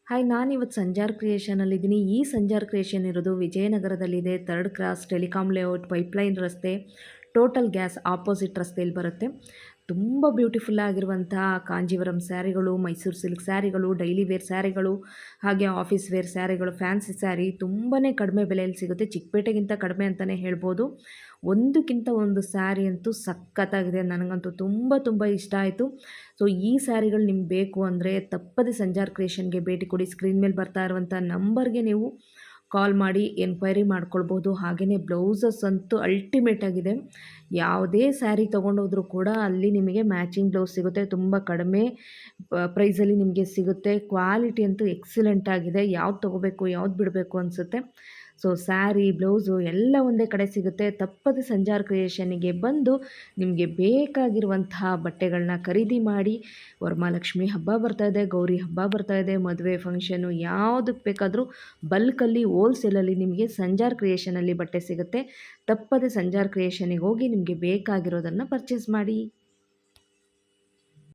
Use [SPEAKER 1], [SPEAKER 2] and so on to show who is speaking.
[SPEAKER 1] Hi, ನಾನಿವತ್ತು ಸಂಜಾರ್ ಕ್ರಿಯೇಷನಲ್ಲಿದ್ದೀನಿ. ಈ Sanjar creation ಇರೋದು ವಿಜಯನಗರದಲ್ಲಿದೆ. 3rd cross telecom layout pipeline ರಸ್ತೆ, ಟೋಟಲ್ ಗ್ಯಾಸ್ ಆಪೋಸಿಟ್ ರಸ್ತೆಯಲ್ಲಿ ಬರುತ್ತೆ. ತುಂಬ ಬ್ಯೂಟಿಫುಲ್ ಆಗಿರುವಂತಹ ಕಾಂಜೀವರಂ ಸ್ಯಾರಿಗಳು, ಮೈಸೂರು ಸಿಲ್ಕ್ ಸ್ಯಾರಿಗಳು, ಡೈಲಿ ವೇರ್ ಸ್ಯಾರಿಗಳು, ಹಾಗೆ ಆಫೀಸ್ ವೇರ್ ಸ್ಯಾರಿಗಳು, ಫ್ಯಾನ್ಸಿ ಸ್ಯಾರಿ ತುಂಬಾ ಕಡಿಮೆ ಬೆಲೆಯಲ್ಲಿ ಸಿಗುತ್ತೆ. ಚಿಕ್ಕಪೇಟೆಗಿಂತ ಕಡಿಮೆ ಅಂತಲೇ ಹೇಳ್ಬೋದು. ಒಂದಕ್ಕಿಂತ ಒಂದು ಸ್ಯಾರಿ ಅಂತೂ ಸಖತ್ತಾಗಿದೆ. ನನಗಂತೂ ತುಂಬ ಇಷ್ಟ ಆಯಿತು. ಸೊ ಈ ಸ್ಯಾರಿಗಳು ನಿಮ್ಗೆ ಬೇಕು ಅಂದರೆ ತಪ್ಪದೆ ಸಂಜಾರ್ ಕ್ರಿಯೇಷನ್ಗೆ ಭೇಟಿ ಕೊಡಿ. ಸ್ಕ್ರೀನ್ ಮೇಲೆ ಬರ್ತಾ ಇರುವಂಥ ನಂಬರ್ಗೆ ನೀವು ಕಾಲ್ ಮಾಡಿ ಎನ್ಕ್ವೈರಿ ಮಾಡ್ಕೊಳ್ಬೋದು. ಹಾಗೆಯೇ ಬ್ಲೌಸಸ್ ಅಂತೂ ಅಲ್ಟಿಮೇಟ್ ಆಗಿದೆ. ಯಾವುದೇ ಸ್ಯಾರಿ ತೊಗೊಂಡೋದ್ರೂ ಕೂಡ ಅಲ್ಲಿ ನಿಮಗೆ ಮ್ಯಾಚಿಂಗ್ ಬ್ಲೌಸ್ ಸಿಗುತ್ತೆ. ತುಂಬ ಕಡಿಮೆ ಪ್ರೈಸಲ್ಲಿ ನಿಮಗೆ ಸಿಗುತ್ತೆ. ಕ್ವಾಲಿಟಿ ಅಂತೂ ಎಕ್ಸಲೆಂಟ್ ಆಗಿದೆ. ಯಾವ್ದು ತೊಗೋಬೇಕು ಯಾವ್ದು ಬಿಡಬೇಕು ಅನಿಸುತ್ತೆ. ಸೊ ಸ್ಯಾರಿ, ಬ್ಲೌಸು ಎಲ್ಲ ಒಂದೇ ಕಡೆ ಸಿಗುತ್ತೆ. ತಪ್ಪದೆ ಸಂಜಾರ್ ಕ್ರಿಯೇಷನ್ನಿಗೆ ಬಂದು ನಿಮಗೆ ಬೇಕಾಗಿರುವಂತಹ ಬಟ್ಟೆಗಳನ್ನ ಖರೀದಿ ಮಾಡಿ. ವರಮಹಾಲಕ್ಷ್ಮಿ ಹಬ್ಬ ಬರ್ತಾಯಿದೆ, ಗೌರಿ ಹಬ್ಬ ಬರ್ತಾಯಿದೆ, ಮದುವೆ ಫಂಕ್ಷನು ಯಾವುದಕ್ಕೆ ಬೇಕಾದರೂ ಬಲ್ಕಲ್ಲಿ ಹೋಲ್ಸೇಲಲ್ಲಿ ನಿಮಗೆ ಸಂಜಾರ್ ಕ್ರಿಯೇಷನಲ್ಲಿ ಬಟ್ಟೆ ಸಿಗುತ್ತೆ. ತಪ್ಪದೆ ಸಂಜಾರ್ ಕ್ರಿಯೇಷನಿಗೆ ಹೋಗಿ ನಿಮಗೆ ಬೇಕಾಗಿರೋದನ್ನು ಪರ್ಚೇಸ್ ಮಾಡಿ.